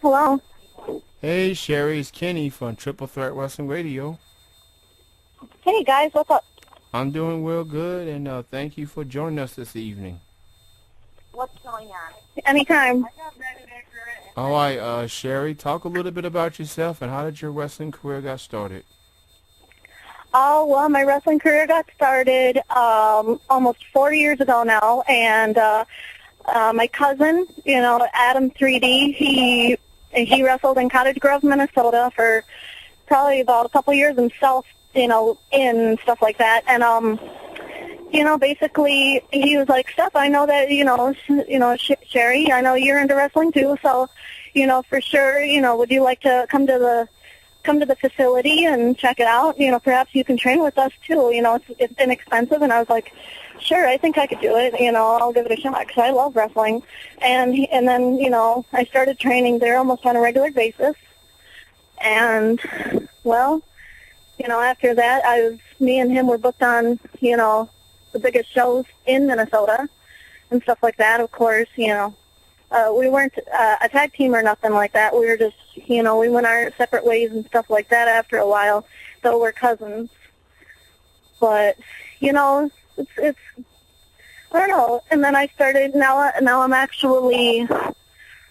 Hello. Hey, Sherry, it's Kenny from Triple Threat Wrestling Radio. Hey guys, what's up? I'm doing real good, and thank you for joining us this evening. What's going on? Anytime. All right, Sherry, talk a little bit about yourself and how did your wrestling career got started? Oh, well, my wrestling career got started almost 4 years ago now, and my cousin, Adam 3D, he wrestled in Cottage Grove, Minnesota for probably about a couple years himself, in stuff like that, and basically he was like, Steph, I know that, Sherry, I know you're into wrestling too, so, for sure, would you like to come to the facility and check it out? Perhaps you can train with us too. It's inexpensive. And I was like, sure, I think I could do it. I'll give it a shot because I love wrestling. And then, I started training there almost on a regular basis. And, well, after that, me and him were booked on, the biggest shows in Minnesota and stuff like that. Of course, we weren't a tag team or nothing like that. We were just, we went our separate ways and stuff like that after a while, though we're cousins. But, it's I don't know. And then I started, now I'm actually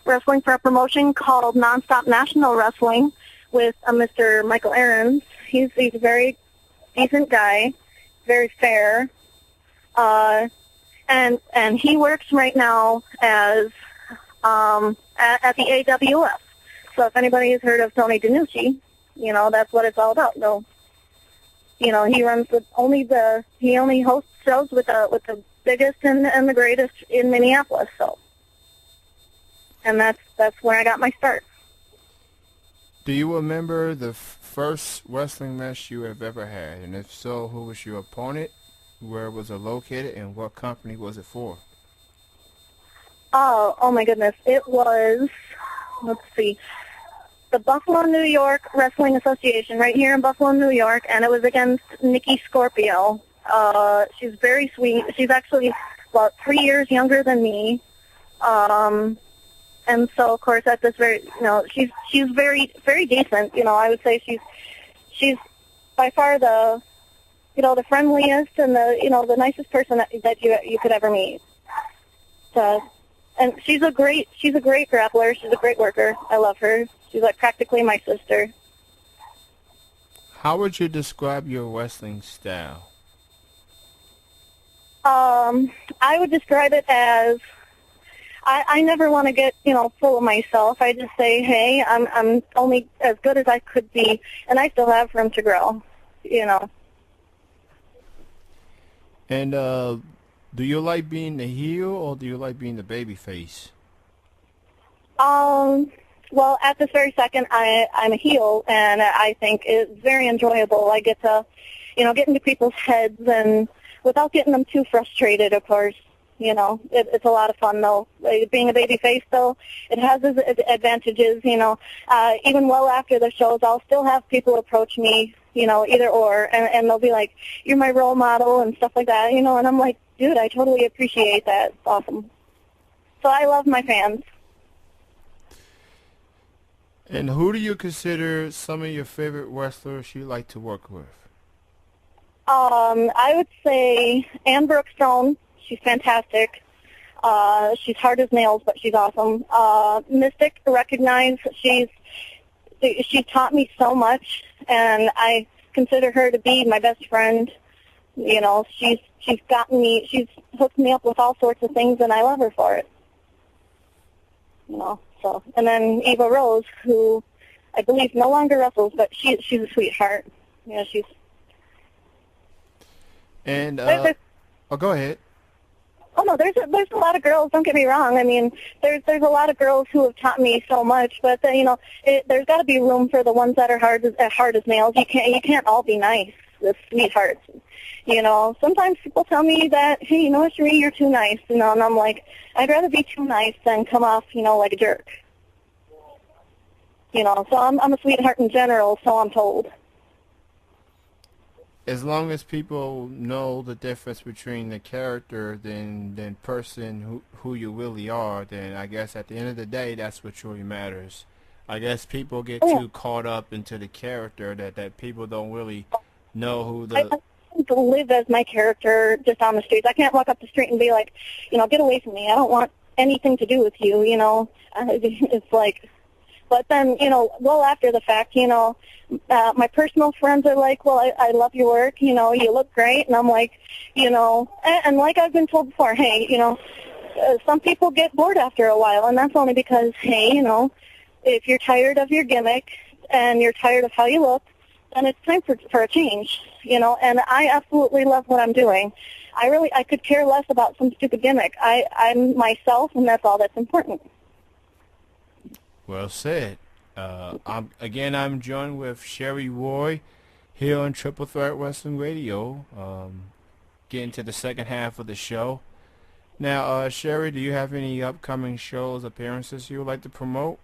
wrestling for a promotion called Nonstop National Wrestling with Mr. Michael Aarons. He's a very decent guy, very fair. And he works right now as at the AWF. So if anybody has heard of Tony DiNucci, that's what it's all about. No, he runs he only hosts shows with the biggest and the greatest in Minneapolis. So, and that's where I got my start. Do you remember the first wrestling match you have ever had? And if so, who was your opponent? Where was it located? And what company was it for? Oh my goodness. It was, let's see, the Buffalo, New York Wrestling Association right here in Buffalo, New York, and it was against Nikki Scorpio. She's very sweet. She's actually about 3 years younger than me. And so, of course, at this very, she's very, very decent. I would say she's by far the friendliest and the nicest person that you could ever meet. So, and she's a great grappler. She's a great worker. I love her. She's like practically my sister. How would you describe your wrestling style? I would describe it as I never want to get full of myself. I just say, hey, I'm only as good as I could be, and I still have room to grow. And do you like being the heel or do you like being the baby face? Well, at this very second, I'm a heel, and I think it's very enjoyable. I get to, get into people's heads, and without getting them too frustrated, of course. It's a lot of fun, though. Being a baby face, though, it has its advantages, even well after the shows, I'll still have people approach me, either or, and they'll be like, you're my role model and stuff like that, and I'm like, dude, I totally appreciate that. It's awesome. So I love my fans. And who do you consider some of your favorite wrestlers you like to work with? I would say Ann Brooke Stone. She's fantastic. She's hard as nails, but she's awesome. Mystic, recognize, she's taught me so much, and I consider her to be my best friend. She's hooked me up with all sorts of things, and I love her for it. So, and then Eva Rose, who I believe no longer wrestles, but she's a sweetheart. She's. And go ahead. Oh no, there's a lot of girls. Don't get me wrong. I mean, there's a lot of girls who have taught me so much, but there's got to be room for the ones that are hard as nails. You can't all be nice, the sweethearts. Sometimes people tell me that, hey, Cherie, you're too nice, and I'm like, I'd rather be too nice than come off, like a jerk. So I'm a sweetheart in general, so I'm told. As long as people know the difference between the character than person who you really are, then I guess at the end of the day, that's what truly matters. I guess people get Oh, too caught up into the character that people don't really know who I the. can't live as my character just on the streets. I can't walk up the street and be like, get away from me. I don't want anything to do with you, It's like, but then, well after the fact, my personal friends are like, well, I love your work, you look great. And I'm like, and like I've been told before, hey, some people get bored after a while, and that's only because, hey, if you're tired of your gimmick and you're tired of how you look, then it's time for a change, and I absolutely love what I'm doing. I could care less about some stupid gimmick. I'm myself, and that's all that's important. Well said. I'm joined with Cherie Roy here on Triple Threat Wrestling Radio. Getting to the second half of the show. Now, Cherie, do you have any upcoming shows, appearances you would like to promote?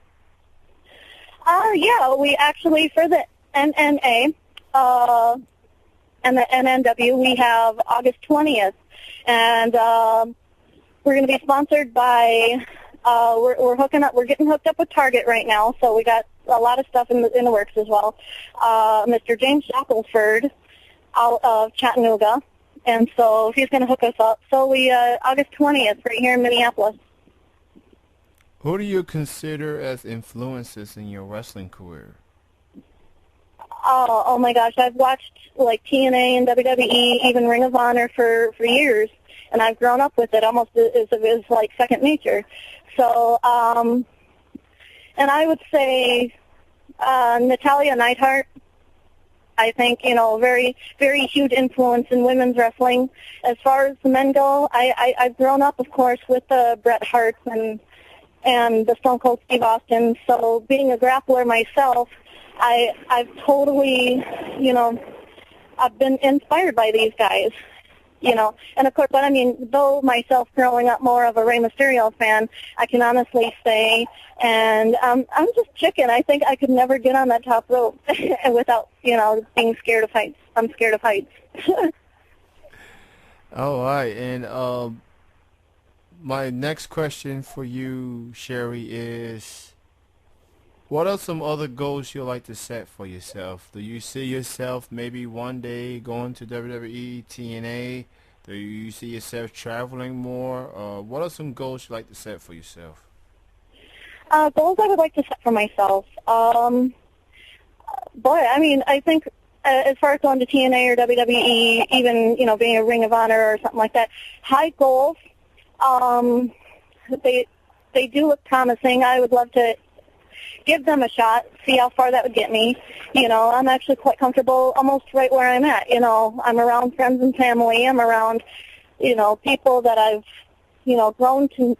Yeah, we actually, for the NNA and the NNW, we have August 20th, and we're going to be sponsored by, we're hooking up, we're getting hooked up with Target right now, so we got a lot of stuff in the works as well. Mr. James Shackelford out of Chattanooga, and so he's going to hook us up. So we, August 20th, right here in Minneapolis. Who do you consider as influences in your wrestling career? Oh my gosh, I've watched like TNA and WWE, even Ring of Honor for years, and I've grown up with it almost as like second nature. So, and I would say Natalya Neidhart, I think, very, very huge influence in women's wrestling. As far as the men go, I've grown up, of course, with the Bret Harts and the Stone Cold Steve Austin. So being a grappler myself, I've totally, I've been inspired by these guys, And of course, but I mean, though myself growing up more of a Rey Mysterio fan, I can honestly say, and I'm just chicken. I think I could never get on that top rope without, being scared of heights. I'm scared of heights. All right, and my next question for you, Cherie, is what are some other goals you'd like to set for yourself? Do you see yourself maybe one day going to WWE, TNA? Do you see yourself traveling more? What are some goals you'd like to set for yourself? Goals I would like to set for myself. Boy, I mean, I think as far as going to TNA or WWE, even, being a Ring of Honor or something like that, high goals, they do look promising. I would love to give them a shot, see how far that would get me. I'm actually quite comfortable almost right where I'm at. I'm around friends and family. I'm around, people that I've, grown to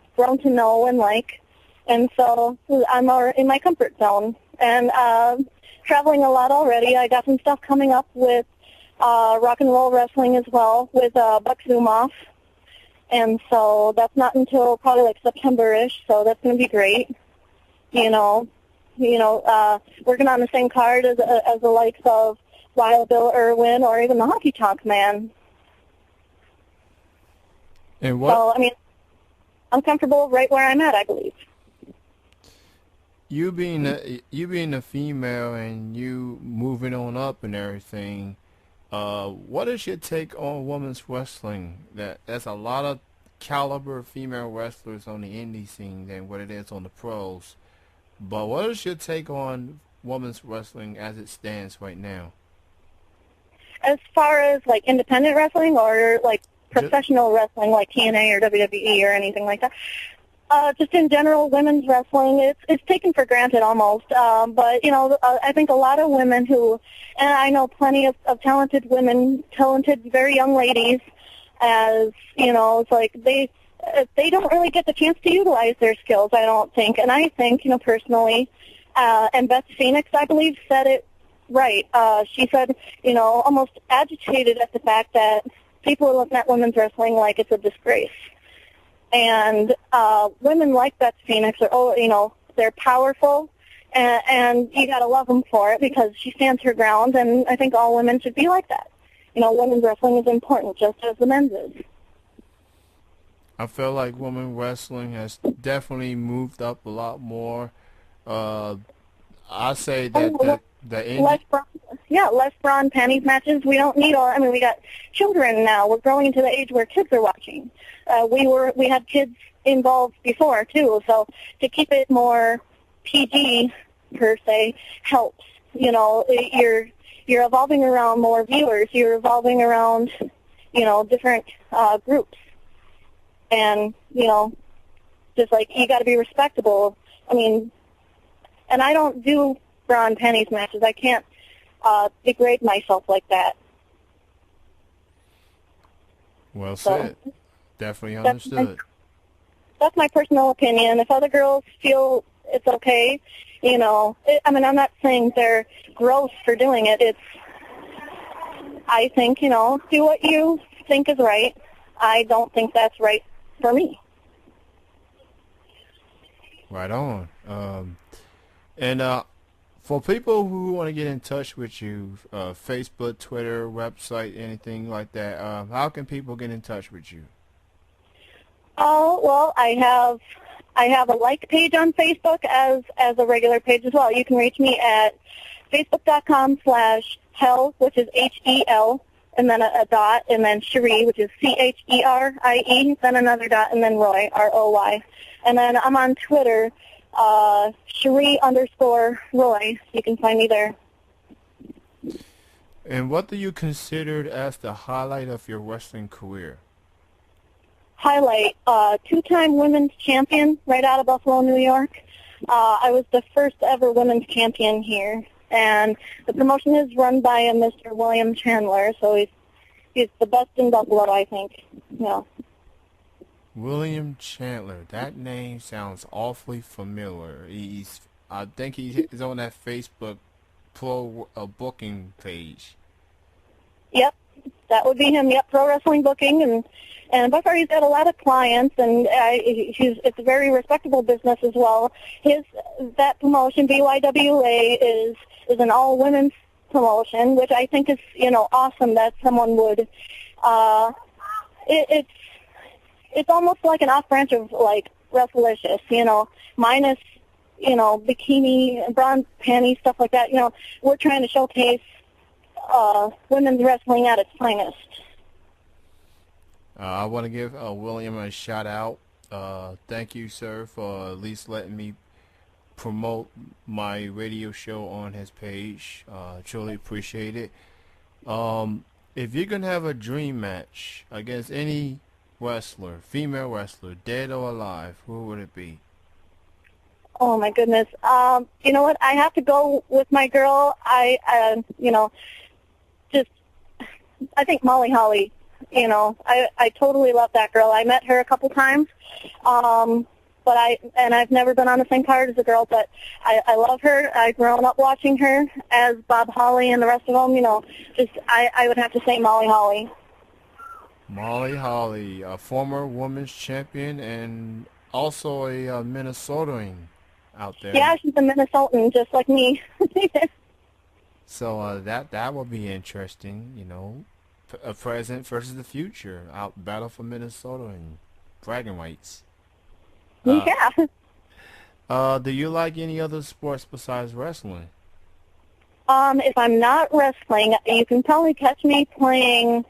know and like. And so I'm in my comfort zone. And traveling a lot already. I got some stuff coming up with rock and roll wrestling as well with Buck Zumoff. And so that's not until probably like September-ish, so that's going to be great. Working on the same card as the likes of Wild Bill Irwin or even the Honky Tonk Man. And what? So, I mean, I'm comfortable right where I'm at, I believe. You being a female and you moving on up and everything, what is your take on women's wrestling? There's a lot of caliber female wrestlers on the indie scene than what it is on the pros. But what is your take on women's wrestling as it stands right now? As far as like independent wrestling or like professional wrestling like TNA or WWE or anything like that? Just in general, women's wrestling, it's taken for granted almost. But, I think a lot of women who, and I know plenty of talented women, talented very young ladies, as, it's like they don't really get the chance to utilize their skills, I don't think. And I think, personally, and Beth Phoenix, I believe, said it right. She said, almost agitated at the fact that people are looking at women's wrestling like it's a disgrace. And women like Beth Phoenix are, they're powerful, and you got to love them for it because she stands her ground, and I think all women should be like that. Women's wrestling is important just as the men's is. I feel like women wrestling has definitely moved up a lot more. I say Oh, that less, the less indie. bra, yeah, less bra and panties matches. We don't need all. I mean, we got children now. We're growing into the age where kids are watching. We had kids involved before too. So to keep it more PG per se helps. You know, you're evolving around more viewers. You're evolving around, you know, different groups, and you know, just like you got to be respectable. I mean, and I don't do bra and panties matches. I can't degrade myself like that. Well So said. Definitely that's my, understood. that's my personal opinion. If other girls feel it's okay, you know, I mean, I'm not saying they're gross for doing it. I think, you know, do what you think is right. I don't think that's right for me. Right on. And for people who want to get in touch with you, Facebook, Twitter, website, anything like that, how can people get in touch with you? Oh, well, I have a like page on Facebook as a regular page as well. You can reach me at facebook.com/Hel, which is Hel, and then a dot, and then Cherie, which is Cherie, then another dot, and then Roy, Roy. And then I'm on Twitter, Cherie_Roy. You can find me there. And what do you consider as the highlight of your wrestling career? Highlight, two-time women's champion right out of Buffalo, New York. I was the first ever women's champion here, and the promotion is run by a Mr. William Chandler, so he's the best in Buffalo, I think. Yeah. William Chandler. That name sounds awfully familiar. I think he's on that Facebook pro booking page. Yep, that would be him. Yep, pro wrestling booking, and by far he's got a lot of clients, and it's a very respectable business as well. That promotion, BYWA, is an all women's promotion, which I think is, you know, awesome that someone would. It's almost like an off branch of like Wrestlicious, you know, minus, you know, bikini, bra, panties, stuff like that. You know, we're trying to showcase women's wrestling at its finest. I want to give William a shout out. Thank you, sir, for at least letting me promote my radio show on his page. Truly appreciate it. If you're gonna have a dream match against any wrestler, female wrestler, dead or alive, who would it be? Oh my goodness. You know what? I have to go with my girl. You know, I think Molly Holly. You know, I totally love that girl. I met her a couple times, but I've never been on the same card as the girl, but I love her. I've grown up watching her as Bob Holly and the rest of them. You know, I would have to say Molly Holly. Molly Holly, a former women's champion and also a Minnesotan out there. Yeah, she's a Minnesotan, just like me. So that will be interesting, you know. A present versus the future, out battle for Minnesota and bragging rights. Yeah. Do you like any other sports besides wrestling? If I'm not wrestling, you can probably catch me playing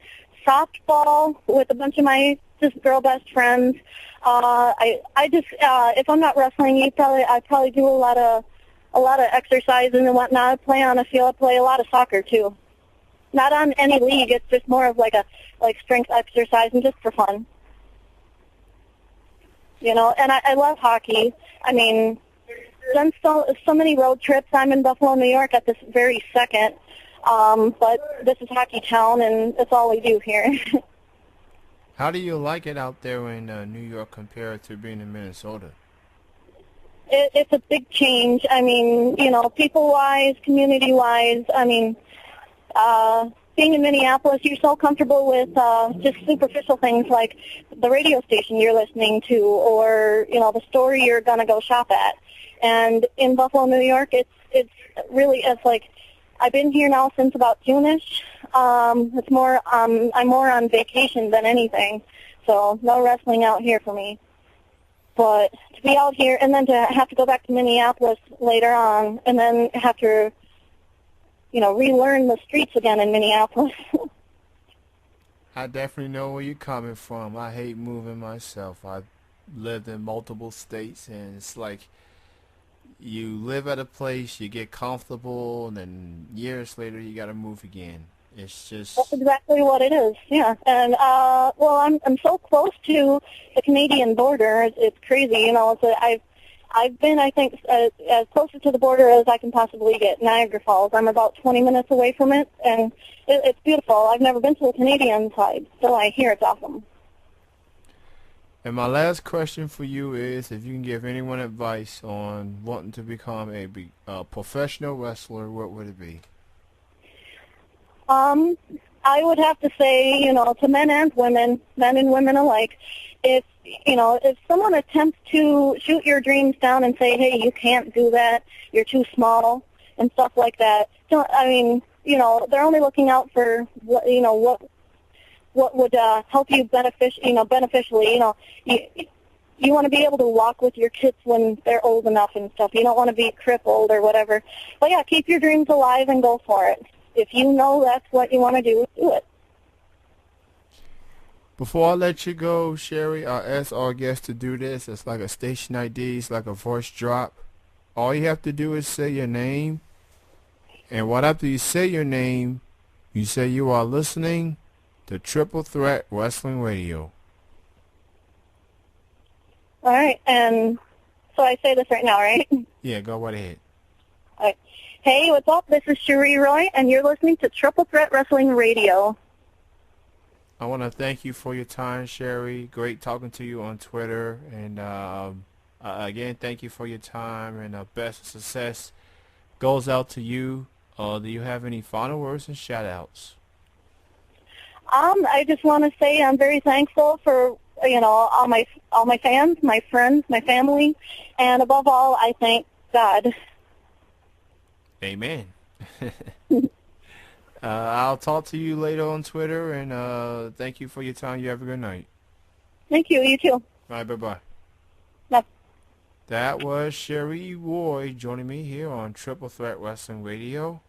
softball with a bunch of my just girl best friends. I just if I'm not wrestling, I probably do a lot of exercises and whatnot. I play on a field. I play a lot of soccer too. Not on any league. It's just more of like strength exercise and just for fun. You know, and I love hockey. I mean, done so many road trips. I'm in Buffalo, New York at this very second. But this is hockey town, and that's all we do here. How do you like it out there in New York compared to being in Minnesota? It's a big change. I mean, you know, people-wise, community-wise. I mean, being in Minneapolis, you're so comfortable with just superficial things like the radio station you're listening to, or you know, the store you're gonna go shop at. And in Buffalo, New York, it's like I've been here now since about June-ish. It's more I'm more on vacation than anything, so no wrestling out here for me. But to be out here and then to have to go back to Minneapolis later on and then have to, relearn the streets again in Minneapolis. I definitely know where you're coming from. I hate moving myself. I've lived in multiple states, and it's like you live at a place, you get comfortable, and then years later you got to move again. It's That's just, exactly what it is. Yeah, and well, I'm so close to the Canadian border. It's crazy. I've been, I think, as closer to the border as I can possibly get. Niagara Falls. I'm about 20 minutes away from it, and it's beautiful. I've never been to the Canadian side, so I hear it's awesome. and my last question for you is if you can give anyone advice on wanting to become a professional wrestler, what would it be? I would have to say, to men and women alike, if someone attempts to shoot your dreams down and say, hey, you can't do that, you're too small, and stuff like that, they're only looking out for what would help you beneficially. You want to be able to walk with your kids when they're old enough and stuff. You don't want to be crippled or whatever. But yeah, keep your dreams alive and go for it. If you know that's what you want to do it. Before I let you go, Cherie, I ask our guests to do this. It's like a station ID. It's like a voice drop. All you have to do is say your name. And right after you say your name, you say you are listening to Triple Threat Wrestling Radio. All right, and so I say this right now, right? Yeah, go right ahead. All right. Hey, what's up? This is Cherie Roy, and you're listening to Triple Threat Wrestling Radio. I want to thank you for your time, Cherie. Great talking to you on Twitter. And again, thank you for your time, and best success goes out to you. Do you have any final words and shout-outs? I just want to say I'm very thankful for all my fans, my friends, my family, and above all, I thank God. Amen. I'll talk to you later on Twitter, and thank you for your time. You have a good night. Thank you. You too. All right, bye-bye. Bye. That was Cherie Roy joining me here on Triple Threat Wrestling Radio.